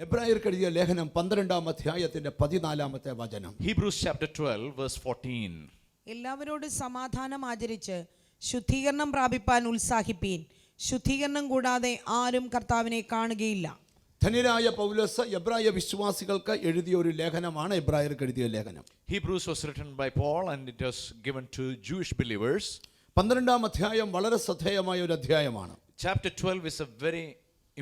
എബ്രായർക്ക് എഴുതിയ ലേഖനം 12-ാം അധ്യായത്തിന്റെ 14-ാമത്തെ വചനം. Hebrews chapter 12 verse 14. എല്ലാവരോടും സമാധാനം ആചരിച്ച് ശുദ്ധീകരണം പ്രാപിപ്പാൻ ഉത്സാഹിപ്പീൻ. ശുദ്ധീകരണം കൂടാതെ ആരും കർത്താവിനെ കാണുകയില്ല. ധന്യനായ പൗലോസ് എബ്രായ വിശ്വാസികൾക്ക് എഴുതിയ ഒരു ലേഖനമാണ് എബ്രായർക്ക് എഴുതിയ ലേഖനം. Hebrews was written by Paul and it was given to Jewish believers. 12-ാം അധ്യായം വളരെ ശ്രദ്ധേയമായ ഒരു അധ്യായമാണ്. Chapter 12 is a very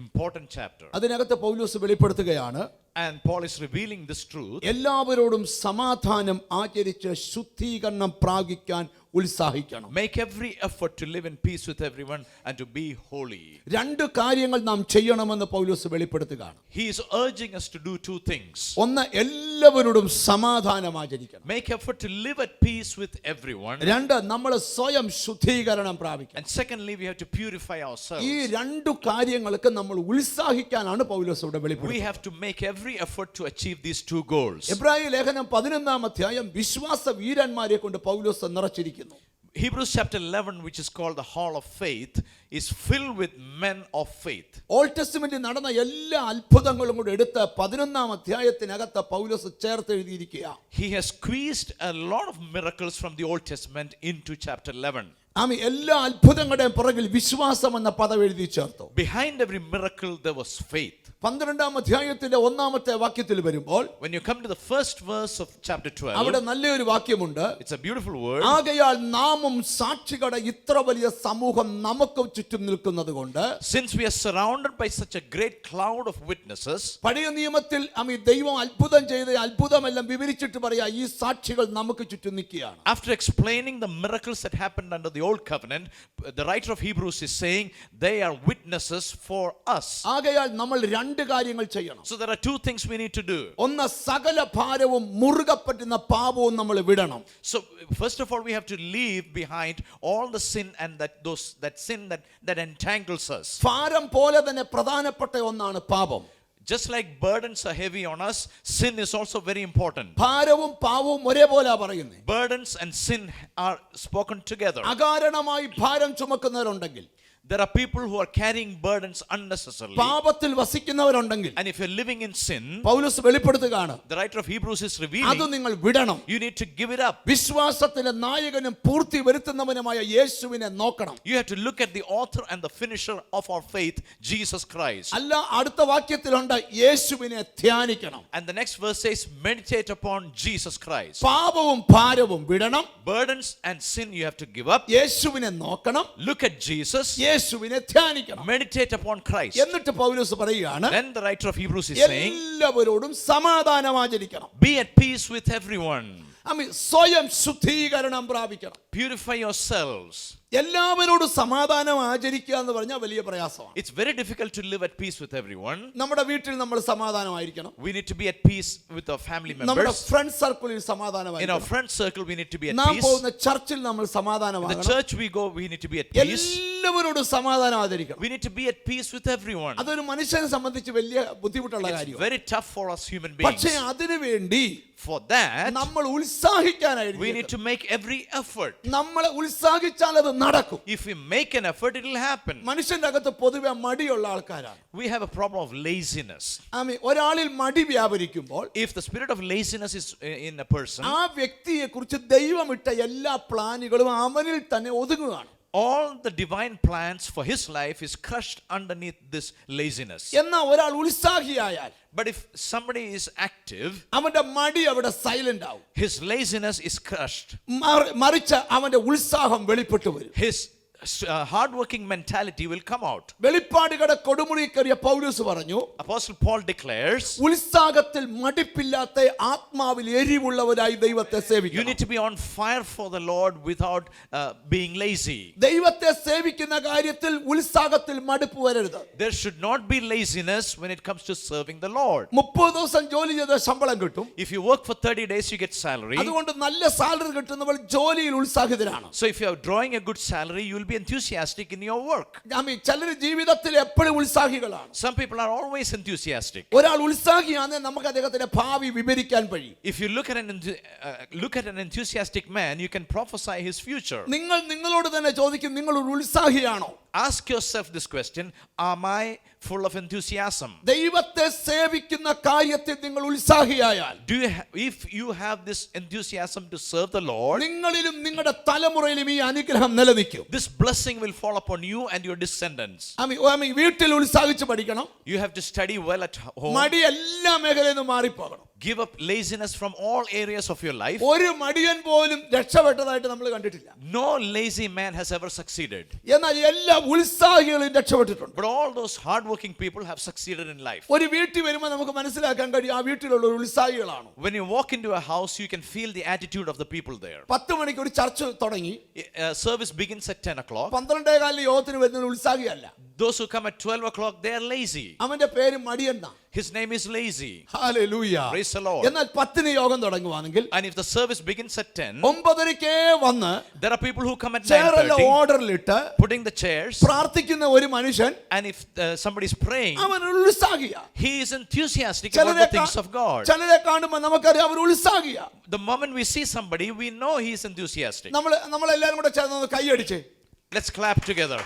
important chapter. അതിനകത്ത് പൗലോസ് വെളിപ്പെടുത്തുകയാണ്, and Paul is revealing this truth. എല്ലാവരോടും സമാധാനം ആചരിച്ച് ശുദ്ധീകരണം പ്രാപിക്കാൻ ഉത്സാഹിക്കണം. Make every effort to live in peace with everyone and to be holy. രണ്ട് കാര്യങ്ങൾ നാം ചെയ്യണമെന്ന് പൗലോസ് വെളിപ്പെടുത്തുകയാണ്. He is urging us to do two things. ഒന്ന്, എല്ലാവരോടും സമാധാനം ആചരിക്കണം. Make effort to live at peace with everyone. രണ്ട്, നമ്മൾ സ്വയം ശുദ്ധീകരണം പ്രാപിക്കണം. And secondly, we have to purify ourselves. ഈ രണ്ട് കാര്യങ്ങൾക്ക് നമ്മൾ ഉത്സാഹിക്കാനാണ് പൗലോസ് ഇവിടെ We വെളിപ്പെടുത്തുന്നത്. have to make every effort to achieve these two goals. എബ്രായ ലേഖനം 11-ാം അധ്യായം വിശ്വാസ വീരന്മാരെ കൊണ്ട് പൗലോസ് നിറച്ചിരിക്കുന്നു. Hebrews chapter 11, which is called the Hall of Faith, is filled with men of faith. Old ടെസ്റ്റ്മെന്റിൽ നടന്ന എല്ലാ അത്ഭുതങ്ങളും കൂടെ എടുത്ത് 11-ാം അധ്യായത്തിനകത്ത് പൗലോസ് ചേർത്ത് എഴുതിയിരിക്കുക. He has squeezed a lot of miracles from the Old Testament into chapter 11. എല്ലാ അത്ഭുതങ്ങളുടെയും പുറകിൽ വിശ്വാസം എന്ന പദം എഴുതി ചേർത്തു. Behind every miracle there was faith. 12-ാം അധ്യായത്തിന്റെ 1-ാമത്തെ വാക്യത്തിൽ വരുമ്പോൾ, When you come to the first verse of chapter 12, അവിടെ നല്ലൊരു വാക്യമുണ്ട്. it's a beautiful word. ആകയാൽ നാമും സാക്ഷികളുടെ ഇത്ര വലിയ സമൂഹം നമുക്ക് ചുറ്റും നിൽക്കുന്നത് കൊണ്ട്, Since we are surrounded by such a great cloud of witnesses. പഴയ നിയമത്തിൽ ദൈവം അത്ഭുതം ചെയ്ത് അത്ഭുതമെല്ലാം വിവരിച്ചിട്ട് പറയാ, ഈ സാക്ഷികൾ നമുക്ക് ചുറ്റും നിൽക്കുകയാണ്. After explaining the miracles that happened under the old covenant, the writer of Hebrews is saying they are witnesses for us. ആകയാൽ നമ്മൾ രണ്ട് കാര്യങ്ങൾ ചെയ്യണം. So there are two things we need to do. ഒന്ന്, സകല ഭാരവും മുറുകെ പറ്റുന്ന പാപവും നമ്മൾ വിടണം. So first of all, we have to leave behind all the sin and that sin that entangles us. ഭാരം പോലെ തന്നെ പ്രധാനപ്പെട്ട ഒന്നാണ് പാപം. Just like burdens are heavy on us, sin is also very important. ഭാരവും പാപവും ഒരേപോലെ പറയുന്നത്. Burdens and sin are spoken together. അകാരണമായി ഭാരം ചുമക്കുന്നവരുണ്ടെങ്കിൽ, There are people who are carrying burdens unnecessarily. പാപത്തിൽ വസിക്കുന്നവരുണ്ടെങ്കിൽ, And if you're living in sin, പൗലോസ് വെളിപ്പെടുത്തുകയാണ്, the writer of Hebrews is അത് revealing നിങ്ങൾ വിടണം. you need to give it up. വിശ്വാസത്തിന്റെ നായകനും പൂർത്തി വരുത്തുന്നവനുമായ യേശുവിനെ നോക്കണം. You have to look at the author and the finisher of our faith, Jesus Christ. അല്ല, അടുത്ത വാക്യത്തിലുണ്ട്, യേശുവിനെ ധ്യാനിക്കണം. And the next verse says, meditate upon Jesus Christ. പാപവും ഭാരവും വിടണം. Burdens and sin you have to give up. യേശുവിനെ നോക്കണം. Look at Jesus. യേശുവിനെ ധ്യാനിക്കണം. Meditate upon Christ. എന്നിട്ട് പൗലോസ് പറയുകയാണ്, Then the writer of Hebrews is saying, എല്ലാവരോടും സമാധാനം ആചരിക്കണം. be at peace with everyone. സ്വയം ശുദ്ധീകരണം പ്രാപിക്കണം. Purify yourselves. എല്ലാവരോടും സമാധാനം ആചരിക്കുക എന്ന് പറഞ്ഞാൽ വലിയ പ്രയാസമാണ്. It's very difficult to live at peace with everyone. നമ്മുടെ വീട്ടിൽ നമ്മൾ സമാധാനമായിരിക്കണം. We need to be at peace with our family നമ്മുടെ members. ഫ്രണ്ട് സർക്കിളിൽ In our സമാധാനമായിരിക്കണം. friend circle we need to be at നാം peace. പോകുന്ന ചർച്ചിൽ നമ്മൾ In the സമാധാനമാകണം. church we go, we need to be at peace. എല്ലാവരോടും സമാധാനം ആചരിക്കണം. We need to be at peace with everyone. അതൊരു മനുഷ്യനെ സംബന്ധിച്ച് വലിയ ബുദ്ധിമുട്ടുള്ള It's കാര്യമാണ്. very tough for us human പക്ഷേ beings. അതിനു വേണ്ടി For that, നമ്മൾ ഉത്സാഹിക്കാനായിട്ട്, we need to make every effort. നമ്മൾ ഉത്സാഹിച്ചാൽ അത് നടക്കും. If we make an effort, it will happen. മനുഷ്യന്റെ അകത്ത് പൊതുവെ മടിയുള്ള ആൾക്കാരാണ്. We have a problem of laziness. ഒരാളിൽ മടി വ്യാപരിക്കുമ്പോൾ, If the spirit of laziness is in a person, ആ വ്യക്തിയെ കുറിച്ച് ദൈവമിട്ട എല്ലാ പ്ലാനുകളും അവനിൽ തന്നെ ഒതുങ്ങുകയാണ്. all the divine plans for his life is crushed underneath this laziness. എന്നാൽ ഒരാൾ ഉത്സാഹിയായാൽ, But if somebody is active, അവന്റെ മടി അവിടെ സൈലന്റ് ആവും. his laziness is crushed. മറിച്ച് അവന്റെ ഉത്സാഹം വെളിപ്പെട്ടു വരും. His hard-working mentality will come out. വെളിപ്പാടുകളുടെ കൊടുമുടി കയറിയ പൗലോസ് പറഞ്ഞു, Apostle Paul declares, ഉത്സാഹത്തിൽ മടിപ്പില്ലാത്ത ആത്മാവിൽ എരിവുള്ളവരായി ദൈവത്തെ you സേവിക്കണം. need to be on fire for the Lord without being lazy. ദൈവത്തെ സേവിക്കുന്ന കാര്യത്തിൽ ഉത്സാഹത്തിൽ മടുപ്പ് വരരുത്. There should not be laziness when it comes to serving the Lord. 30 ദിവസം ജോലി ചെയ്ത ശമ്പളം കിട്ടും. If you work for 30 days, you get salary. അതുകൊണ്ട് നല്ല സാലറി കിട്ടുന്നവർ ജോലിയിൽ ഉത്സാഹിതരാണ്. So if you are drawing a good salary, you will be enthusiastic in your work. ചിലർ ജീവിതത്തിൽ എപ്പോഴും ഉത്സാഹികളാണ്. Some people are always enthusiastic. ഒരാൾ ഉത്സാഹിയാണെങ്കിൽ നമുക്ക് അദ്ദേഹത്തിന്റെ ഭാവി വിവരിക്കാൻ കഴിയും. If you look at an enthusiastic man, you can prophesy his future. നിങ്ങൾ നിങ്ങളോട് തന്നെ ചോദിക്കും, നിങ്ങൾ ഒരു ഉത്സാഹിയാണോ? Ask yourself this question: am I full of enthusiasm. ദൈവത്തെ സേവിക്കുന്ന കാര്യത്തിൽ നിങ്ങൾ ഉത്സാഹിയായാൽ, If you have this enthusiasm to serve the Lord, നിങ്ങളിലും നിങ്ങളുടെ തലമുറയിലും ഈ അനുഗ്രഹം നിലനിൽക്കും. this blessing will fall upon you and your descendants. വീട്ടിൽ ഉത്സാഹിച്ച് പഠിക്കണം. You have to study well at home. മടി എല്ലാ മേഖലയിൽ നിന്നും മാറിപ്പോകണം. Give up laziness from all areas of your life. ഒരു മടിയൻ പോലും രക്ഷപ്പെട്ടതായിട്ട് നമ്മൾ കണ്ടിട്ടില്ല. No lazy man has ever succeeded. എന്നാൽ എല്ലാ ഉത്സാഹികളും രക്ഷപ്പെട്ടിട്ടുണ്ട്. But all those hardworking people have succeeded in life. ഒരു വീട്ടിൽ വരുമ്പോൾ നമുക്ക് മനസ്സിലാക്കാൻ കഴിയും ആ വീട്ടിലുള്ള ഉത്സാഹികളാണ്. When you walk into a house, you can feel the attitude of the people there. 10 മണിക്ക് ഒരു ചർച്ച തുടങ്ങി. Service begins at 10 o'clock. 12:15 യോഗത്തിന് വരുന്ന ഉത്സാഹിയല്ല. Those who come at 12 o'clock, they are lazy. അവന്റെ പേര് മടിയന്ന. His name is lazy. Hallelujah. Praise the Lord. എന്നാൽ 10 യോഗം തുടങ്ങുവാണെങ്കിൽ, And if the service begins at 10, 9:00 വന്ന് there are people who come at ചെയറെല്ലാം 9:30, ഓർഡറിലിട്ട് putting the chairs. പ്രാർത്ഥിക്കുന്ന ഒരു മനുഷ്യൻ, And if somebody is praying, അവൻ ഉത്സാഹിയാ. he is enthusiastic about the things of God. ചിലരെ കാണുമ്പോൾ നമുക്കറിയാം അവർ ഉത്സാഹിയാ. The moment we see somebody, we know he is enthusiastic. നമ്മളെല്ലാരും കൂടെ ചേർന്ന് കൈയടിച്ച് Let's clap together.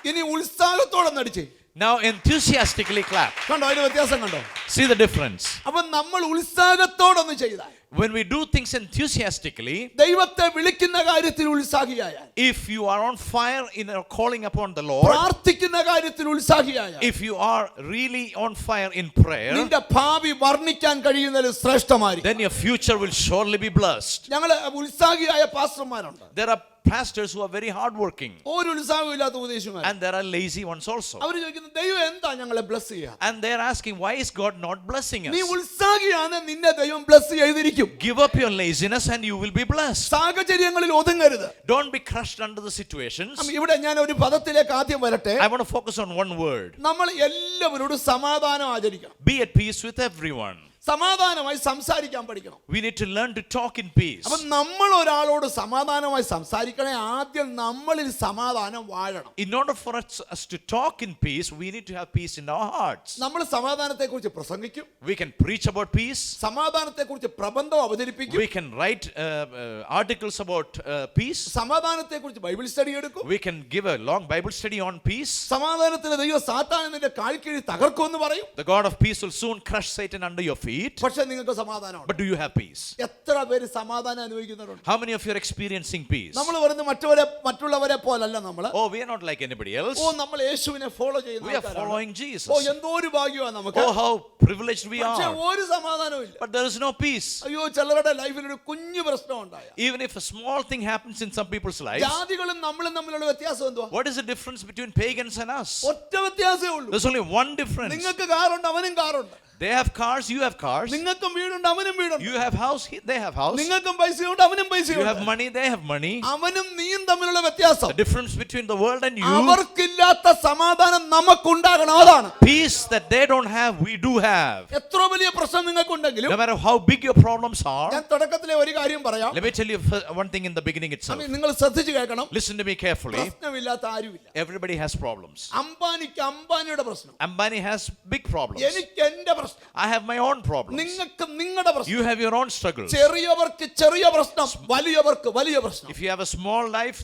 ഇനി ഉത്സാഹത്തോടെ നടിച്ച് Now enthusiastically clap. കണ്ടോ അതിന്റെ വ്യത്യാസം കണ്ടോ? See the difference. അപ്പൊ നമ്മൾ ഉത്സാഹത്തോടൊന്ന് ചെയ്താൽ, When we do things enthusiastically, ദൈവത്തെ വിളിക്കുന്ന കാര്യത്തിൽ ഉത്സാഹിയായാൽ, if you are on fire in calling upon the Lord, പ്രാർത്ഥിക്കുന്ന കാര്യത്തിൽ ഉത്സാഹിയായാൽ, if you are really on fire in prayer, നിന്റെ ഭാവി വർണ്ണിക്കാൻ കഴിയുന്നതിൽ ശ്രേഷ്ഠമായിരിക്കും. then your future will surely be blessed. ഞങ്ങള് ഉത്സാഹിയായ പാസ്റ്റർമാരുണ്ട്. There are pastors who are very hardworking, ഒരു ഉത്സാഹമില്ലാത്ത ഉപദേശിമാർ. and there are lazy ones also. അവർ ചോദിക്കുന്നത് ദൈവം എന്താ ഞങ്ങളെ ബ്ലസ് ചെയ്യാ? And they are asking, why is God not blessing നീ us? ഉത്സാഹിയാണ്, നിന്നെ ദൈവം ബ്ലസ് ചെയ്തിരിക്കും. Give up your laziness and you will be blessed. സാഹചര്യങ്ങളിൽ ഒതുങ്ങരുത്. Don't be crushed under the situations. ഇവിടെ ഞാൻ ഒരു പദത്തിലേക്ക് ആദ്യം വരട്ടെ. I want to focus on one word. നമ്മൾ എല്ലാവരോടും സമാധാനം ആചരിക്കണം. Be at peace with everyone. സമാധാനമായി സംസാരിക്കാൻ പഠിക്കണം. We need to learn to talk in peace. അപ്പൊ നമ്മൾ ഒരാളോട് സമാധാനമായി സംസാരിക്കണേ, ആദ്യം നമ്മളിൽ സമാധാനം വാഴണം. In order for us to talk in peace, we need to have peace in our hearts. നമ്മൾ സമാധാനത്തെക്കുറിച്ച് പ്രസംഗിക്കും. We can preach about peace. സമാധാനത്തെക്കുറിച്ച് പ്രബന്ധം അവതരിപ്പിക്കും. We can write articles about peace. സമാധാനത്തെക്കുറിച്ച് ബൈബിൾ സ്റ്റഡി എടുക്കും. We can give a long Bible study on peace. സമാധാനത്തിന് ദൈവം സാത്താനെ നിന്റെ കാൽക്കീഴിൽ തകർക്കുമെന്ന് പറയും. The God of peace will soon crush Satan under your feet. പക്ഷേ നിങ്ങൾക്ക് സമാധാനമുണ്ട്. But do you have peace? എത്ര പേര് സമാധാനം അനുഭവിക്കുന്നവരുണ്ട്? How many of you are experiencing peace? നമ്മൾ പറയുന്നത് മറ്റുള്ളവരെ പോലല്ല നമ്മൾ. Oh, we are not like anybody else. നമ്മൾ യേശുവിനെ ഫോളോ ചെയ്യുന്ന We are ആൾക്കാരാണ്. following Jesus. എന്തോ ഒരു ഭാഗ്യമാണ് നമുക്ക്. Oh, how privileged we പക്ഷേ are. ഒരു സമാധാനവും ഇല്ല. But there is no peace. അയ്യോ, ചിലരുടെ ലൈഫിൽ ഒരു കുഞ്ഞു പ്രശ്നം ഉണ്ടായ, Even if a small thing happens in some people's lives, ജാതികളും നമ്മളും തമ്മിലുള്ള വ്യത്യാസം എന്തുവാ? what is the difference between pagans and us? ഒറ്റ വ്യത്യാസമേ ഉള്ളൂ. There's only one difference. നിങ്ങൾക്ക് കാറുണ്ട്, അവനും കാറുണ്ട്. They have cars, you have cars. നിങ്ങൾക്കും വീടുണ്ട്, അവനും വീടുണ്ട്. You have house, they have house. നിങ്ങൾക്കും പൈസയുണ്ട്, അവനും You പൈസയുണ്ട്. have money, they have money. അവനും നീയും തമ്മിലുള്ള വ്യത്യാസം, The difference between the world and you, അവർക്കില്ലാത്ത സമാധാനം നമുക്കുണ്ടാകണം. അതാണ് peace that they don't have, we do have. എത്ര വലിയ പ്രശ്നം നിങ്ങൾക്കുണ്ടെങ്കിലും, No matter how big your problems are, ഞാൻ തുടക്കത്തിലെ ഒരു കാര്യം പറയാം. let me tell you one thing in the beginning itself. നിങ്ങൾ ശ്രദ്ധിച്ചു കേൾക്കണം. Listen to me carefully. പ്രശ്നമില്ലാത്ത ആരുമില്ല. Everybody has problems. അംബാനിക്ക് അംബാനിയുടെ പ്രശ്നം, Ambani has big problems. എനിക്ക് എന്റെ പ്രശ്നം, I have my own problems. നിങ്ങൾക്ക് നിങ്ങളുടെ പ്രശ്നം. You have your own struggles. ചെറിയവർക്ക് ചെറിയ പ്രശ്നം, വലിയവർക്ക് വലിയ പ്രശ്നം. If you have a small life,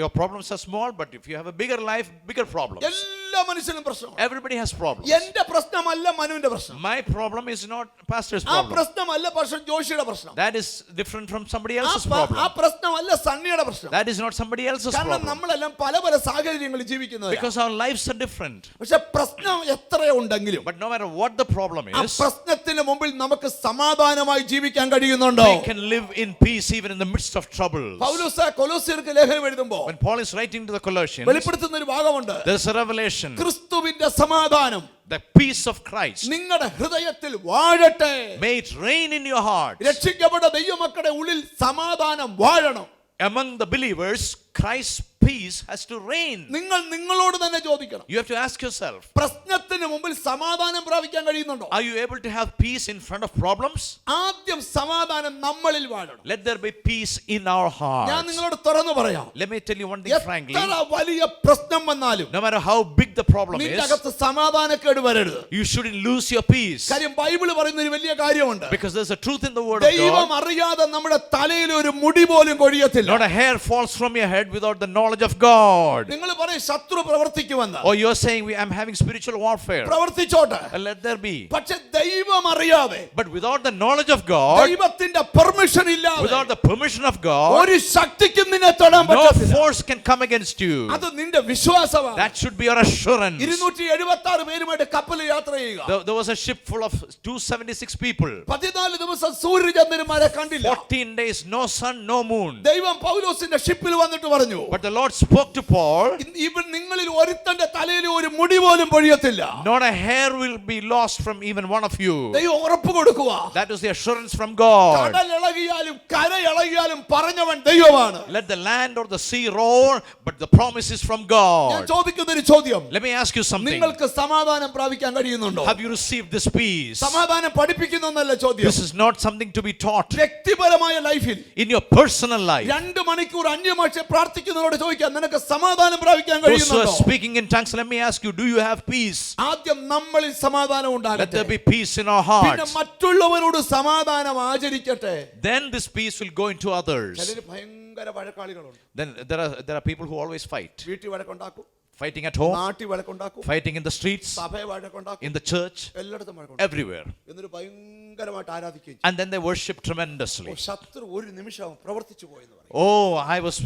your problems are small, but if you have a bigger life, bigger problems. എല്ലാ മനുഷ്യനും പ്രശ്നം. Everybody has problems. എന്റെ പ്രശ്നമല്ല മനുവിന്റെ പ്രശ്നം. My problem is not pastor's ആ problem. പ്രശ്നമല്ല പക്ഷേ ജോഷിയുടെ പ്രശ്നം. That is different from somebody else's ആ problem. പ്രശ്നമല്ല സണ്ണിയുടെ പ്രശ്നം. That is not somebody else's കാരണം problem. നമ്മളെല്ലാം പല പല സാഹചര്യങ്ങളിൽ ജീവിക്കുന്നവരാണ്. Because our lives are different. പക്ഷെ പ്രശ്നം എത്ര ഉണ്ടെങ്കിലും, But no matter what the problem ആ is, പ്രശ്നത്തിന് മുമ്പിൽ നമുക്ക് സമാധാനമായി ജീവിക്കാൻ കഴിയുന്നുണ്ടോ? we can live in peace even in the midst of troubles. പൗലോസ് കൊലോസ്യർക്ക് ലേഖനം എഴുതുമ്പോൾ When Paul is writing to the Colossians, വെളിപ്പെടുത്തുന്ന ഒരു ഭാഗമുണ്ട്. there's a revelation. ക്രിസ്തുവിന്റെ സമാധാനം The peace of Christ, നിങ്ങളുടെ ഹൃദയത്തിൽ വാഴട്ടെ. may it reign in your heart. രക്ഷിക്കപ്പെട്ട ദൈവമക്കളുടെ ഉള്ളിൽ സമാധാനം വാഴണം. Among the believers, Christ's peace has to reign. നിങ്ങൾ നിങ്ങളോട് തന്നെ ചോദിക്കണം. You have to ask yourself, പ്രശ്നത്തിന് മുമ്പിൽ സമാധാനം പ്രാപിക്കാൻ കഴിയുന്നുണ്ടോ? are you able to have peace in front of problems? ആദ്യം സമാധാനം നമ്മളിൽ വാഴണം. Let there be peace in our ഞാൻ hearts. നിങ്ങളോട് തുറന്നു പറയാം. Let me tell you one thing frankly. എത്ര വലിയ പ്രശ്നം വന്നാലും No matter how big the problem നിന്റെ is, അകത്ത് സമാധാനക്കേട് വരരുത്. you shouldn't lose your peace. കാര്യം ബൈബിൾ പറയുന്ന ഒരു വലിയ കാര്യമുണ്ട്. Because there's a truth in the word of ദൈവം God. അറിയാതെ നമ്മുടെ തലയിൽ ഒരു മുടി പോലും കൊഴിയത്തില്ല. Not a hair falls from your head warfare without the knowledge of God. നിങ്ങൾ പറയും ശത്രു പ്രവർത്തിക്കുമെന്ന്. Or you're saying I'm having spiritual warfare. പ്രവർത്തിച്ചോട്ടെ. Let there be. പക്ഷെ ദൈവം അറിയാതെ, But without the knowledge of God, ദൈവത്തിന്റെ പെർമിഷൻ ഇല്ലാതെ, without the permission of God, ഒരു ശക്തിക്കും നിന്നെ തൊടാൻ no പറ്റത്തില്ല. force can come against you. അത് നിന്റെ വിശ്വാസമാണ്. That should be your assurance. 276 പേരുമായിട്ട് കപ്പൽ യാത്ര ചെയ്യുക. There was a ship full of 276 people. 14 ദിവസം സൂര്യചന്ദ്രന്മാരെ കണ്ടില്ല. 14 days, no sun, no moon. ദൈവം പൗലോസിന്റെ ഷിപ്പിൽ വന്നിട്ട് പറഞ്ഞു, But the Lord spoke to Paul, ഇവൻ നിങ്ങളിൽ ഒരുത്തന്റെ തലയിൽ ഒരു മുടി പോലും പൊഴിയത്തില്ല. not a hair will be lost from even one of you. ദൈവം ഉറപ്പ് കൊടുക്കുക. That was the assurance from God. കടൽ ഇളകിയാലും കര ഇളകിയാലും പറഞ്ഞവൻ ദൈവമാണ്. Let the land or the sea roar, but the promise is from ഞാൻ God. ചോദിക്കുന്ന ഒരു ചോദ്യം, Let me ask you something. നിങ്ങൾക്ക് സമാധാനം പ്രാപിക്കാൻ കഴിയുന്നുണ്ടോ? Have you received this peace? സമാധാനം പഠിപ്പിക്കുന്നല്ല ചോദ്യം. This is not something to be taught. വ്യക്തിപരമായ ലൈഫിൽ In your personal life, 2 മണിക്കൂർ അന്യഭാഷ പ്രാർത്ഥിക്കുന്നവരോട് ചോദിക്കാം, നിനക്ക് സമാധാനം പ്രാപിക്കാൻ those who are കഴിയുന്നുണ്ടോ? speaking in tongues, let me ask you, do you have peace? ആദ്യം നമ്മളിൽ സമാധാനം Let ഉണ്ടാകട്ടെ. there be peace in our പിന്നെ hearts. മറ്റുള്ളവരോട് സമാധാനം ആചരിക്കട്ടെ. Then this peace will go into others. ചിലര് ഭയങ്കര വഴക്കാളികളുണ്ട്. Then there are people who always fight. വീട്ടിൽ വഴക്കുണ്ടാക്കും, Fighting at home, നാട്ടിൽ വഴക്കുണ്ടാക്കും, fighting in the streets, സഭയെ വഴക്കുണ്ടാക്കും, in the church, എല്ലായിടത്തും വഴക്കുണ്ടാക്കും. everywhere. എന്നിട്ട് ഭയങ്കരമായിട്ട് ആരാധിക്കുകയും ചെയ്യും. And then they worship tremendously. ശത്രു ഒരു നിമിഷം പ്രവർത്തിച്ചു പോയെന്ന് പറയും. Oh, I was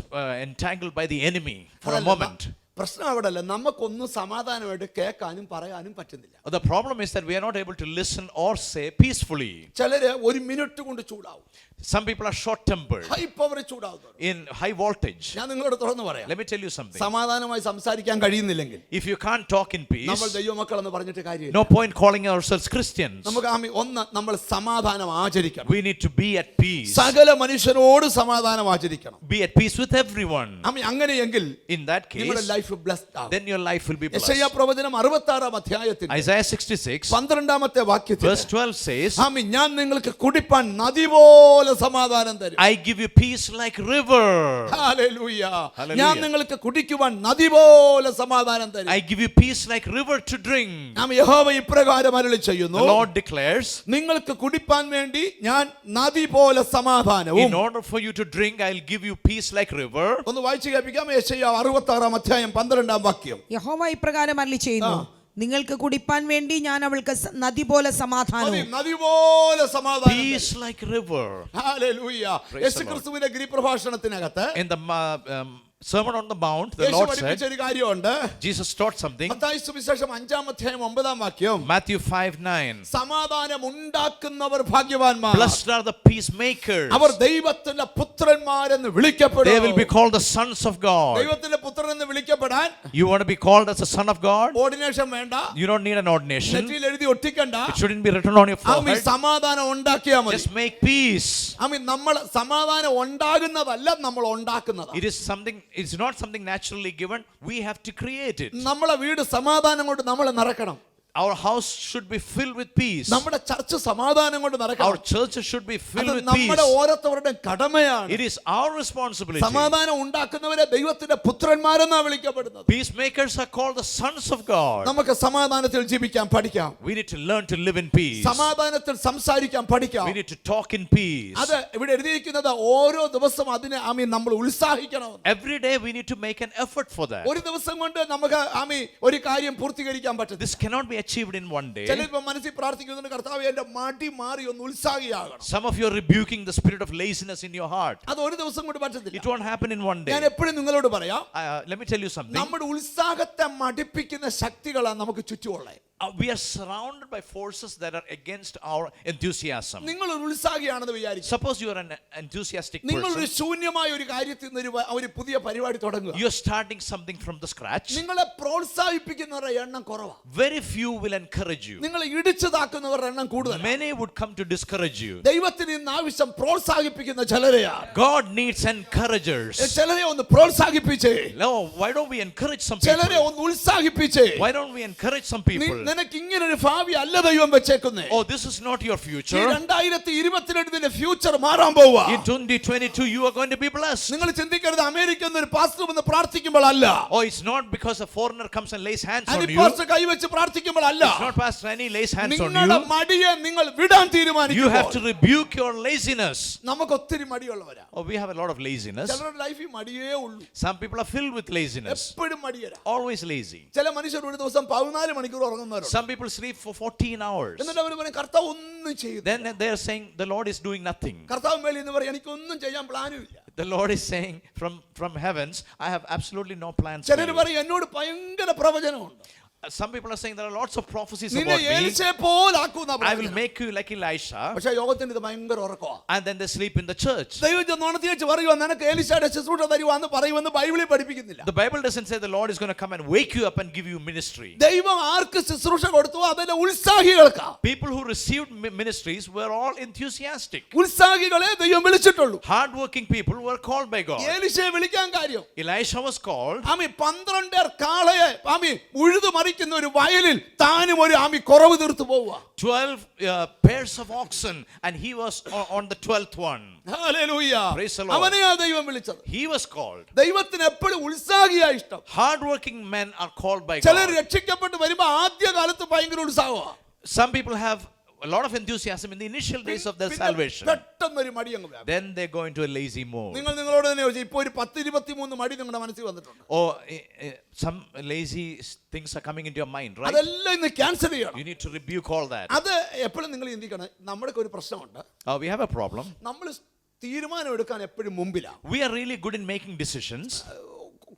entangled by the enemy for a moment. പ്രശ്നം അവിടെ അല്ല, നമുക്കൊന്നും സമാധാനമായിട്ട് കേൾക്കാനും പറയാനും പറ്റുന്നില്ല. The problem is that we are not able to listen or say peacefully. ചിലര് ഒരു മിനിറ്റ് കൊണ്ട് ചൂടാവും. Some people are short-tempered, high power ചൂടാവും. in high voltage. ഞാൻ നിങ്ങളോട് തുറന്നു പറയാം, Let me tell you something. സമാധാനമായി സംസാരിക്കാൻ കഴിയുന്നില്ലെങ്കിൽ If you can't talk in നമ്മൾ peace, ദൈവമക്കളെന്ന് പറഞ്ഞിട്ട് കാര്യമില്ല. no point calling ourselves Christians. നമുക്ക് ഒന്ന് നമ്മൾ സമാധാനം ആചരിക്കണം. We need to be at peace. സകല മനുഷ്യരോട് സമാധാനം ആചരിക്കണം. Be at peace with everyone. അങ്ങനെയെങ്കിൽ In that നിങ്ങളുടെ case, ലൈഫ് ബ്ലെസ്ഡ് ആവും. then your life will be യെശയ്യാ blessed. പ്രവചനം 66 അധ്യായത്തിൽ Isaiah 66, 12 വാക്യത്തിൽ verse 12 says, ഞാൻ നിങ്ങൾക്ക് കുടിപ്പാൻ നദി പോലെ സമാധാനം തരും. I give you peace like river. Hallelujah. Hallelujah. ഞാൻ നിങ്ങൾക്ക് കുടിക്കുവാൻ നദി പോലെ സമാധാനം തരും. I give you peace like river to drink. യഹോവ ഇപ്രകാരം അരുളി ചെയ്യുന്നു, The Lord declares, നിങ്ങൾക്ക് കുടിപ്പാൻ വേണ്ടി ഞാൻ നദി പോലെ സമാധാനവും. in order for you to drink, I'll give you peace like river. ഒന്ന് വായിച്ചു കേൾപ്പിക്കാം. യെശയ്യാ 66 അധ്യായം 12 വാക്യം. യഹോവ ഇപ്രകാരം അരുളി ചെയ്യുന്നു, നിങ്ങൾക്ക് കുടിപ്പാൻ വേണ്ടി ഞാൻ അവൾക്ക് നദി പോലെ സമാധാനവും. നദി പോലെ സമാധാനം. Peace like river. ഹല്ലേലൂയ. യേശുക്രിസ്തുവിന്റെ ഗിരിപ്രഭാഷണത്തിനകത്ത് In the Sermon on the Mount, the Lord said, ഒരു കാര്യമുണ്ട്. Jesus taught something. മത്തായി സുവിശേഷം 5 അധ്യായം 9 വാക്യം. Matthew 5:9. സമാധാനം ഉണ്ടാക്കുന്നവർ ഭാഗ്യവാന്മാർ. Blessed are the peacemakers. അവർ ദൈവത്തിന്റെ പുത്രന്മാരെന്ന് വിളിക്കപ്പെടും. They will be called the sons of God. ദൈവത്തിന്റെ പുത്രൻ എന്ന് വിളിക്കപ്പെടാൻ You want to be called as a son of God? Ordination വേണ്ട. You don't need an ordination. നെറ്റിയിൽ എഴുതി ഒട്ടിക്കണ്ട. It shouldn't be written on your forehead. സമാധാനം ഉണ്ടാക്കിയാൽ മതി. Just make peace. നമ്മൾ സമാധാനം ഉണ്ടാകുന്നതല്ല, നമ്മൾ ഉണ്ടാക്കുന്നതാണ്. It's not something naturally given. We have to create it. നമ്മളെ വീട് സമാധാനം കൊണ്ട് നമ്മൾ നിറക്കണം. Our house should be filled with peace. നമ്മുടെ ചർച്ച് സമാധാനം കൊണ്ട് നിറക്കണം. Our churches should be filled with peace. നമ്മുടെ ഓരോരുത്തരുടെ കടമയാണ്. It is our responsibility. സമാധാനം ഉണ്ടാക്കുന്നവരെ ദൈവത്തിന്റെ പുത്രന്മാരെന്നാണ് വിളിക്കപ്പെടുന്നത്. Peacemakers are called the sons of God. നമുക്ക് സമാധാനത്തിൽ ജീവിക്കാൻ പഠിക്കാം. We need to learn to live in peace. സമാധാനത്തിൽ സംസാരിക്കാൻ പഠിക്കാം. We need to talk in peace. അത് ഇവിടെ എഴുതിയിരിക്കുന്നത് ഓരോ ദിവസം അതിനെ നമ്മൾ ഉത്സാഹിക്കണം. Every day we need to make an effort for that. ഒരു ദിവസം കൊണ്ട് നമുക്ക് ഒരു കാര്യം പൂർത്തീകരിക്കാൻ പറ്റില്ല. This cannot be achieved in one day. ചിലപ്പോൾ മനസ്സിൽ പ്രാർത്ഥിക്കുന്നുണ്ട്, കർത്താവേ എൻ്റെ മടി മാറി ഒന്ന് ഉത്സാഹിയാകണം. Some of you are rebuking the spirit of laziness in your heart. അത് ഒരു ദിവസം കൊണ്ട് പറ്റത്തില്ല. It won't happen in one day. ഞാൻ എപ്പോഴും നിങ്ങളോട് പറയാം, Let me tell you something. നമ്മുടെ ഉത്സാഹത്തെ മടിപ്പിക്കുന്ന ശക്തികളാണ് നമുക്ക് ചുറ്റുമുള്ളത്. We are surrounded by forces that are against our enthusiasm. നിങ്ങൾ ഒരു ഉത്സാഹിയാണെന്ന് വിചാരിക്കുക. Suppose you are an enthusiastic നിങ്ങൾ ഒരു person. ശൂന്യമായ ഒരു കാര്യത്തിൽ നിന്ന് ഒരു പുതിയ പരിപാടി തുടങ്ങുക. You are starting something from the scratch. നിങ്ങളെ പ്രോത്സാഹിപ്പിക്കുന്നവരുടെ എണ്ണം കുറവാണ്. Very few will encourage you. നിങ്ങളെ ഇടിച്ചതാക്കുന്നവരുടെ എണ്ണം കൂടുതലാണ്. Many would come to discourage you. ദൈവത്തിന് ഇന്ന് ആവശ്യം പ്രോത്സാഹിപ്പിക്കുന്ന ചിലരെയാണ്. God needs encouragers. ചിലരെ ഒന്ന് പ്രോത്സാഹിപ്പിച്ചേ. No, why don't we encourage some ചിലരെ people? ഒന്ന് ഉത്സാഹിപ്പിച്ചേ. Why don't we encourage some people? നിനക്ക് ഇങ്ങനൊരു ഭാവി അല്ല ദൈവം വെച്ചേക്കുന്നേ. Oh, this is not your future. 2022 future മാറാൻ പോവാ. In 2022 you are going to be blessed. നിങ്ങൾ ചിന്തിക്കരുത് അമേരിക്കയിൽ നിന്ന് ഒരു പാസ്റ്റർ വന്ന് പ്രാർത്ഥിക്കുമ്പോൾ അല്ല. Oh, it's not because a foreigner comes and lays hands on you. Pastor കൈവച്ച് പ്രാർത്ഥിക്കുമ്പോൾ അല്ല. It's not Pastor Annie lays hands on നിങ്ങളുടെ you. മടിയെ നിങ്ങൾ വിടാൻ തീരുമാനിക്കുക. You have to rebuke your laziness. നമുക്ക് ഒത്തിരി മടിയുള്ളവരാ. Oh, we have a lot of laziness. ചിലരുടെ ലൈഫിൽ മടിയേ ഉള്ളൂ. Some people are filled with laziness. എപ്പോഴും മടിയരാ. Always lazy. ചില മനുഷ്യർ ഒരു ദിവസം 14 മണിക്കൂർ ഉറങ്ങുന്നവരുണ്ട്. Some people sleep for 14 hours. എന്നിട്ട് അവർ പറയും കർത്താവ് ഒന്നും ചെയ്തു. Then they are saying the Lord is doing nothing. കർത്താവ് മേലിൽ നിന്ന് പറയും എനിക്കൊന്നും ചെയ്യാൻ പ്ലാനും ഇല്ല. The Lord is saying from heavens, I have absolutely no plans. ചിലർ പറയും എന്നോട് ഭയങ്കര പ്രവചനമുണ്ട്. Some people are saying there are lots of prophecies നിന്നെ about me. എലീശയെ പോലെ ആക്കുമെന്നാ I will പറയുന്നത്. make you like Elisha. പക്ഷേ യോഗത്തിന് ഇത് ഭയങ്കര ഉറക്കമാ. And then they sleep in the church. ദൈവം ഉണർത്തി വെച്ച് പറയുവാ നിനക്ക് എലീശയുടെ ശുശ്രൂഷ തരുവാന്ന് പറയുമെന്ന് ബൈബിളിൽ പഠിപ്പിക്കുന്നില്ല. The Bible doesn't say the Lord is going to come and wake you up and give you ministry. ദൈവം ആർക്ക് ശുശ്രൂഷ കൊടുത്തു അതിലെ ഉത്സാഹികൾക്കാ. People who received ministries were all enthusiastic. ഉത്സാഹികളെ ദൈവം വിളിച്ചിട്ടുള്ളൂ. Hardworking people were called by God. എലീശയെ വിളിക്കാൻ കാര്യം Elisha was called. 12 കാളയെ ഉഴുതു മറിക്കുന്ന ഒരു വയലിൽ താനും ഒരു കുറവ് തീർത്തു പോവുക. 12 pairs of oxen and he was on the 12th one. Hallelujah. Praise the Lord. അവനെയാ ദൈവം വിളിച്ചത്. He was called. ദൈവത്തിന് എപ്പോഴും ഉത്സാഹിയാ ഇഷ്ടം. Hardworking men are called by ചിലർ God. രക്ഷിക്കപ്പെട്ട് വരുമ്പോൾ ആദ്യ കാലത്ത് ഭയങ്കര ഉത്സാഹമാണ്. Some people have a lot of enthusiasm in the initial days of their salvation. പെട്ടെന്നൊരു മടി അങ്ങ് വ്യാപിക്കും. Then they go into a lazy mode. നിങ്ങളോട് തന്നെ ചോദിച്ചു ഇപ്പോൾ ഒരു 10-23 മടി നിങ്ങളുടെ മനസ്സിൽ വന്നിട്ടുണ്ട്. Or some lazy things are coming into your mind, right? അതെല്ലാം ഇന്ന് ക്യാൻസൽ ചെയ്യണം. You need to rebuke all that. അത് എപ്പോഴും നിങ്ങൾ ചിന്തിക്കണം നമ്മുടെ ഒരു പ്രശ്നമുണ്ട്. We have a problem. നമ്മൾ തീരുമാനം എടുക്കാൻ എപ്പോഴും മുമ്പിലാണ്. We are really good in making decisions.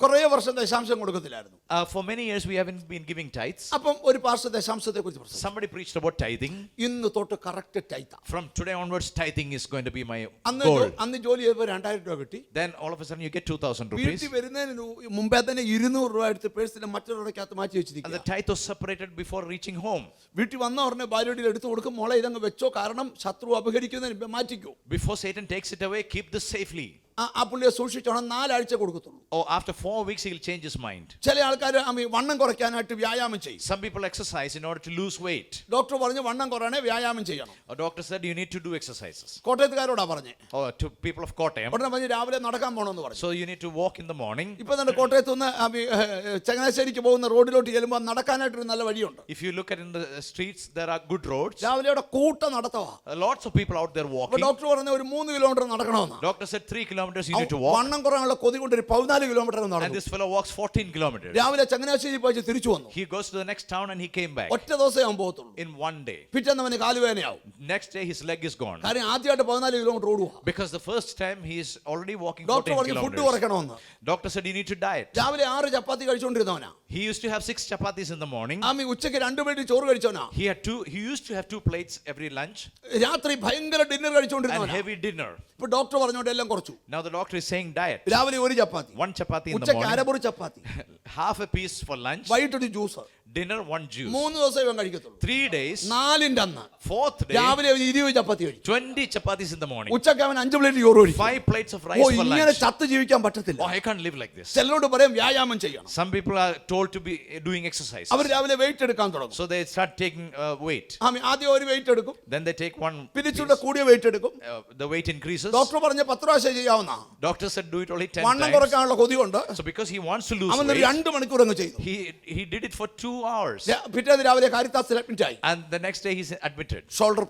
കുറേ വർഷം ദശാംശം കൊടുക്കത്തില്ലായിരുന്നു. For many years we haven't been giving tithes. അപ്പം ഒരു പാസ്റ്റർ ദശാംശത്തെ കുറിച്ച് പറഞ്ഞു. Somebody preached about tithing. ഇന്ന് തൊട്ട് correct ടൈത്താ. From today onwards tithing is going to be my goal. അന്ന് ജോലി ചെയ്തപ്പോൾ 2000 രൂപ കിട്ടി. Then all of a sudden you get 2000 rupees. വീട്ടിൽ വരുന്നതിന് മുമ്പേ തന്നെ 200 രൂപ എടുത്ത് പേഴ്സിലെ മറ്റൊരിടക്കകത്ത് മാറ്റി വെച്ചിരിക്കുക. And the tithe was separated before reaching home. വീട്ടിൽ വന്ന ഉടനെ ഭാര്യയുടെ എടുത്തു കൊടുക്കും മോളെ ഇതങ്ങ് വെച്ചോ കാരണം ശത്രു അപഹരിക്കുന്നതിന് മാറ്റിക്കോ. Before Satan takes it away, keep this safely. ആ പുള്ളിയെ സൂക്ഷിച്ചോണം 4 ആഴ്ച കൊടുക്കത്തുള്ളൂ. Or after 4 weeks he will change his mind. ചില ആൾക്കാർ വണ്ണം കുറയ്ക്കാനായിട്ട് വ്യായാമം ചെയ്യും. Some people exercise in order to lose weight. Doctor പറഞ്ഞു വണ്ണം കുറയണേ വ്യായാമം ചെയ്യണം. A doctor said you need to do exercises. കോട്ടയത്തുകാരോടാ പറഞ്ഞേ. Or to people of Kottayam. ഉടനെ പറഞ്ഞു രാവിലെ നടക്കാൻ പോകണമെന്ന് പറഞ്ഞു. So you need to walk in the morning. ഇപ്പൊ തന്നെ കോട്ടയത്ത് നിന്ന് ചങ്ങനാശ്ശേരിക്ക് പോകുന്ന റോഡിലോട്ട് ചെല്ലുമ്പോൾ നടക്കാനായിട്ടൊരു നല്ല വഴിയുണ്ട്. If you look at in the streets there are good roads. രാവിലെ അവിടെ കൂട്ട നടത്തവാ. Lots of people out there walking. Doctor പറഞ്ഞു ഒരു 3 കിലോമീറ്റർ നടക്കണമെന്ന്. Doctor said 3 kilometers you need to walk. വണ്ണം കുറയാനുള്ള കൊതി കൊണ്ട് ഒരു 14 കിലോമീറ്റർ And നടന്നു. this fellow walks 14 kilometers. രാവിലെ ചങ്ങനാശ്ശേരി പോയി തിരിച്ചു വന്നു. He goes to the next town and he came back. ഒറ്റ ദിവസമേ അവൻ പോകത്തുള്ളൂ. In one day. പിറ്റേന്ന് അവന് കാലുവേദനയാവും. Next day his leg is gone. കാര്യം ആദ്യമായിട്ട് 14 കിലോമീറ്റർ ഓടുക. Because the first time he is already walking doctor 14 പറഞ്ഞു food kilometers. കുറയ്ക്കണമെന്ന്. Doctor said you need to diet. രാവിലെ 6 ചപ്പാത്തി കഴിച്ചുകൊണ്ടിരുന്നവനാ. He used to have 6 chapatis in the morning. ഉച്ചയ്ക്ക് 2 plate ചോറ് കഴിച്ചവനാ. He used to have 2 plates every lunch. രാത്രി ഭയങ്കര dinner And കഴിച്ചുകൊണ്ടിരുന്നവനാ. heavy dinner. ഇപ്പൊ doctor പറഞ്ഞോണ്ട് എല്ലാം കുറച്ചു. Now the doctor is saying diet. രാവിലെ 1 ചപ്പാത്തി. 1 chapati in the ഉച്ചയ്ക്ക് morning. അരമുറി ചപ്പാത്തി. Half a piece for lunch. വൈകിട്ടൊരു ജ്യൂസ്. Dinner 1 juice. 3 ദിവസം ഇവൻ കഴിക്കത്തുള്ളൂ. 3 days. 4ന്റെ അന്ന് 4th day. രാവിലെ 20 ചപ്പാത്തി കഴിച്ചു. 20 chapatis in the morning. ഉച്ചയ്ക്ക് അവൻ 5 പ്ലേറ്റ് ചോറ് കഴിച്ചു. 5 plates of rice for ഇങ്ങനെ lunch. ചത്ത് ജീവിക്കാൻ പറ്റത്തില്ല. Oh, I can't live like this. ചിലരോട് പറയും വ്യായാമം ചെയ്യണം. Some people are told to be doing exercise. അവർ രാവിലെ വെയിറ്റ് എടുക്കാൻ തുടങ്ങും. So they start taking weight. ആദ്യം ഒരു വെയിറ്റ് എടുക്കും. Then they take one. പിന്നിച്ചൂടെ കൂടിയ വെയിറ്റ് എടുക്കും. The weight increases. ഡോക്ടർ പറഞ്ഞ 10 പ്രാവശ്യം ചെയ്യാവുന്ന. Doctor said do it only 10 വണ്ണം times. കുറയ്ക്കാനുള്ള കൊതി കൊണ്ട് So because he wants to lose അവൻ weight, 2 മണിക്കൂർ അങ്ങ് ചെയ്തു. he did it for 2 hours. പിറ്റേന്ന് രാവിലെ കാരിത്താസിൽ അഡ്മിറ്റ് ആയി. And the next day he's admitted. Shoulder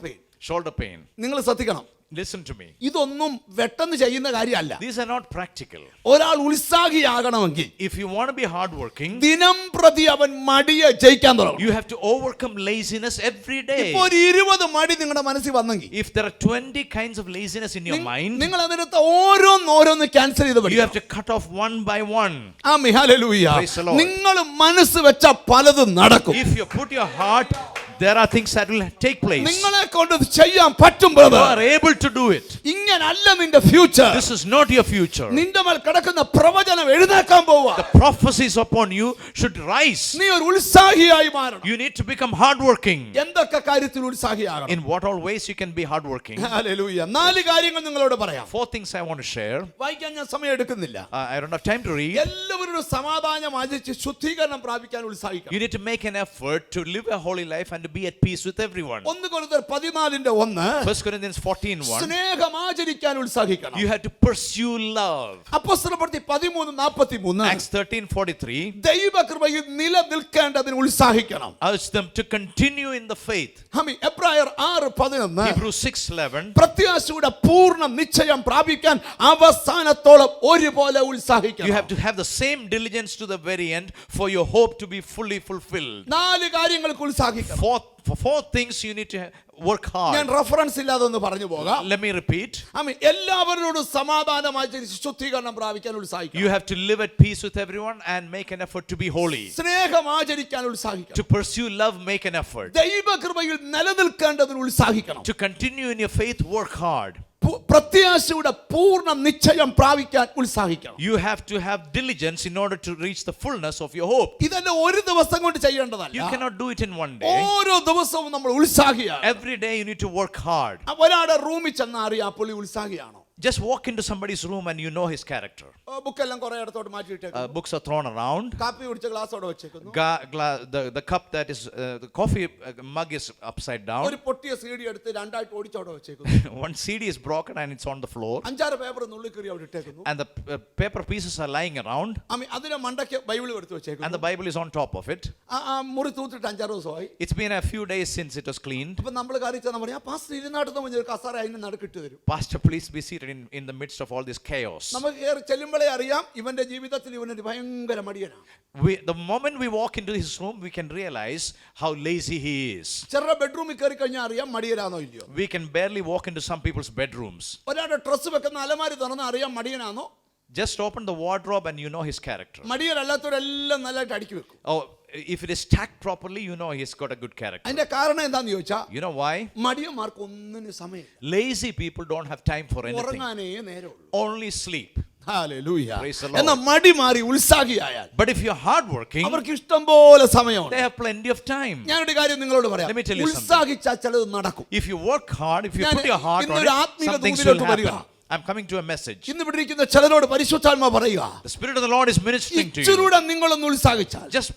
pain. നിങ്ങൾ ശ്രദ്ധിക്കണം. Listen to me. ഇതൊന്നും പെട്ടെന്ന് ചെയ്യുന്ന കാര്യമല്ല. These are not practical. ഒരാൾ ഉത്സാഹിയാകണമെങ്കിൽ If you want to be hardworking, ദിനം പ്രതി അവൻ മടിയെ ജയിക്കാൻ തുടങ്ങും. you have to overcome laziness every day. ഇപ്പോൾ ഒരു 20 മടി നിങ്ങളുടെ മനസ്സിൽ വന്നെങ്കിൽ If there are 20 kinds of laziness in your mind, നിങ്ങൾ അതിനകത്ത് ഓരോന്ന് ക്യാൻസൽ ചെയ്ത് you have to cut off one by one. Amen hallelujah. Praise the Lord. നിങ്ങൾ മനസ്സ് വെച്ച പലതും നടക്കും. If you put your heart, there are things that will take place. നിങ്ങളെ കൊണ്ട് ചെയ്യാൻ പറ്റും You brother. are able to do it. ഇങ്ങനല്ല നിന്റെ future. This is not your future. നിന്റെ മേൽ കിടക്കുന്ന പ്രവചനം എഴുന്നേൽക്കാൻ പോവാ. The prophecies upon you should rise. നീ ഒരു ഉത്സാഹിയായി മാറണം. You need to become hardworking. എന്താ ഏതൊക്കെ കാര്യത്തിൽ ഉത്സാഹിയാകണം? In what all ways you can be hardworking. Hallelujah. 4 കാര്യങ്ങൾ നിങ്ങളോട് പറയാം. 4 things I want to share. വായിക്കാൻ ഞാൻ സമയം എടുക്കുന്നില്ല. I don't have time to read. എല്ലാവരും സമാധാനം ആചരിച്ച് ശുദ്ധീകരണം പ്രാപിക്കാൻ ഉത്സാഹിക്കണം. You need to make an effort to live a holy life and to be at peace with everyone. 1 Corinthians 14:1 1 Corinthians 14:1. സ്നേഹം ആചരിക്കാൻ ഉത്സാഹിക്കണം. You have to pursue love. അപ്പോസ്തലപ്രവൃത്തി 13:43 Acts 13:43. ദൈവകൃപയിൽ നിലനിൽക്കേണ്ടതിന് ഉത്സാഹിക്കണം. Urge them to continue in the faith. എബ്രായർ 6:11 Hebrews 6:11. പ്രത്യാശയുടെ പൂർണ്ണ നിശ്ചയം പ്രാപിക്കാൻ അവസാനത്തോളം ഒരുപോലെ ഉത്സാഹിക്കണം. You have to have the same diligence to the very end for your hope to be fully fulfilled. 4 കാര്യങ്ങൾക്ക് ഉത്സാഹിക്കണം. For 4 things you need to work ഞാൻ hard. Reference ഇല്ലാതെ ഒന്ന് പറഞ്ഞു പോകാം. Let me repeat. എല്ലാവരോടും സമാധാനമായി ശുദ്ധീകരണം പ്രാപിക്കാൻ ഉത്സാഹിക്കണം. You have to live at peace with everyone and make an effort to be holy. സ്നേഹം ആചരിക്കാൻ ഉത്സാഹിക്കണം. To pursue love, make an effort. ദൈവകൃപയിൽ നിലനിൽക്കേണ്ടതിന് ഉത്സാഹിക്കണം. To continue in your faith, work hard. പ്രത്യാശയുടെ പൂർണ്ണ നിശ്ചയം പ്രാപിക്കാൻ ഉത്സാഹിക്കണം. You have to have diligence in order to reach the fullness of your hope. ഇതെല്ലാം ഒരു ദിവസം കൊണ്ട് ചെയ്യേണ്ടതല്ല. You cannot do it in one day. ഓരോ ദിവസവും നമ്മൾ ഉത്സാഹിയാണ്. Every day you need to work hard. ഒരാളുടെ റൂമിൽ ചെന്ന് അറിയാം പുള്ളി ഉത്സാഹിയാണോ? Just walk into somebody's room and you know his character. ബുക്കെല്ലാം കുറെ ഇടത്തോട്ട് മാറ്റിയിട്ടേക്കുന്നു. Books are thrown around. കാപ്പി കുടിച്ച ഗ്ലാസ് അവിടെ വെച്ചേക്കുന്നു. The cup that is the coffee mug is upside down. ഒരു പൊട്ടിയ സീഡി എടുത്ത് രണ്ടായിട്ട് ഓടിച്ച് അവിടെ വെച്ചേക്കുന്നു. One CD is broken and it's on the floor. 5-6 paper നുള്ളി കീറി അവിടെ ഇട്ടേക്കുന്നു. And the paper pieces are lying around. അതിന്റെ മണ്ടയ്ക്ക് ബൈബിൾ എടുത്ത് വെച്ചേക്കുന്നു. And the Bible is on top of it. മുറി തൂത്തിട്ട് 5-6 ദിവസമായി. It's been a few days since it was cleaned. അപ്പൊ നമ്മൾ കാര്യം പറയാ പാസ്റ്റർ ഇരുന്നാട്ടെന്ന് പറഞ്ഞ ഒരു കസാര അതിന് നടുക്കിട്ട് തരും. Pastor, please be seated in the midst of all this chaos. നമുക്ക് കേറി ചെല്ലുമ്പോഴേ അറിയാം ഇവന്റെ ജീവിതത്തിൽ ഇവനൊരു ഭയങ്കര മടിയനാണ്. The moment we walk into his room, we can realize how lazy he is. ചെറുടെ ബെഡ്റൂമിൽ കയറി കഴിഞ്ഞാൽ അറിയാം മടിയനാണോ ഇല്ലയോ. We can barely walk into some people's bedrooms. ഒരാളുടെ ഡ്രസ്സ് വെക്കുന്ന അലമാരി തുറന്ന് അറിയാം മടിയനാണോ. Just open the wardrobe and you know his character. മടിയനല്ലാത്തവരെല്ലാം നല്ലതായിട്ട് അടുക്കി വെക്കും. Oh, if it is stacked properly, you know he's got a good character. അതിന്റെ കാരണം എന്താന്ന് ചോദിച്ചാ, You know why? മടിയന്മാർക്ക് ഒന്നിനും സമയം. Lazy people don't have time for anything. ഉറങ്ങാനേ നേരമുള്ളൂ. Only sleep. Hallelujah. Praise the Lord. എന്നാ മടി മാറി ഉത്സാഹിയായാൽ But if you're hardworking, അവർക്ക് ഇഷ്ടം പോലെ സമയമുണ്ട്. they have plenty of time. ഞാനൊരു കാര്യം നിങ്ങളോട് പറയാം. Let me tell you something. ഉത്സാഹിച്ചാൽ ചിലത് നടക്കും. If you work hard, if you ഞാൻ put your heart on ഇന്നൊരു it, ആത്മീക some things ദൂതിലോട്ട് will വരിക. happen. I'm coming to a message. ഇന്ന് ഇവിടെ ഇരിക്കുന്ന ചിലരോട് പരിശുദ്ധാത്മാ പറയുക, The Spirit of the Lord is ministering to you. ഇച്ചിരൂടെ നിങ്ങളൊന്ന് ഉത്സാഹിച്ചാൽ, Just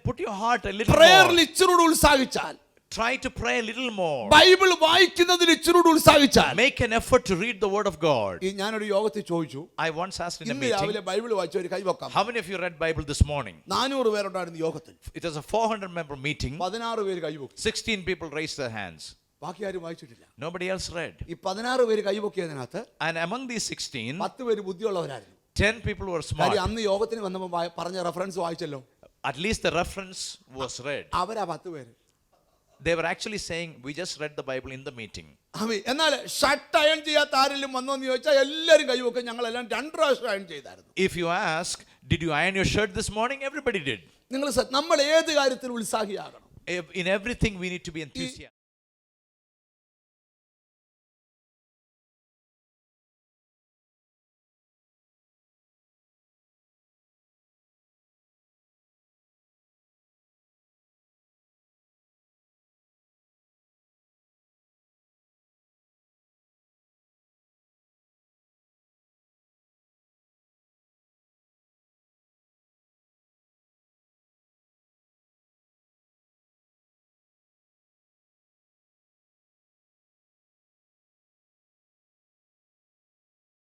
put your heart a little പ്രേയറിൽ more. ഇച്ചിരൂടെ ഉത്സാഹിച്ചാൽ, Try to pray a little more. Bible വായിക്കുന്നതിൽ ഇച്ചിരൂടെ ഉത്സാഹിച്ചാൽ. Make an effort to read the Word of God. ഞാനൊരു യോഗത്തിൽ ചോദിച്ചു, I once asked in a ഇന്ന് meeting, രാവിലെ ബൈബിൾ വായിച്ച ഒരു കൈവക്കാം. how many of you read Bible this morning? 400 പേരുണ്ടായിരുന്നു യോഗത്തിൽ. It was a 400-member meeting. 16 പേര് കൈവക്കും. 16 people raised their hands. ബാക്കി ആരും വായിച്ചിട്ടില്ല. Nobody else read. ഈ 16 പേര് കൈവക്കിയതിനകത്ത് And among these 16, 10 പേര് ബുദ്ധിയുള്ളവരായിരുന്നു. 10 people were smart. കാര്യം അന്ന് യോഗത്തിന് വന്നപ്പോൾ പറഞ്ഞ reference വായിച്ചല്ലോ. At least the reference was read. അവരാ 10 പേര്. They were actually saying, we just read the Bible in the meeting. എന്നാൽ ഷർട്ട് അയൺ ചെയ്യാത്ത ആരെങ്കിലും വന്നോന്ന് ചോദിച്ചാൽ എല്ലാവരും കൈവക്കും. ഞങ്ങളെല്ലാം 2 പ്രാവശ്യം അയൺ ചെയ്തായിരുന്നു. If you ask, did you iron your shirt this morning? Everybody did. നമ്മൾ ഏത് കാര്യത്തിൽ ഉത്സാഹിയാകണം? In everything we need to be enthusiastic.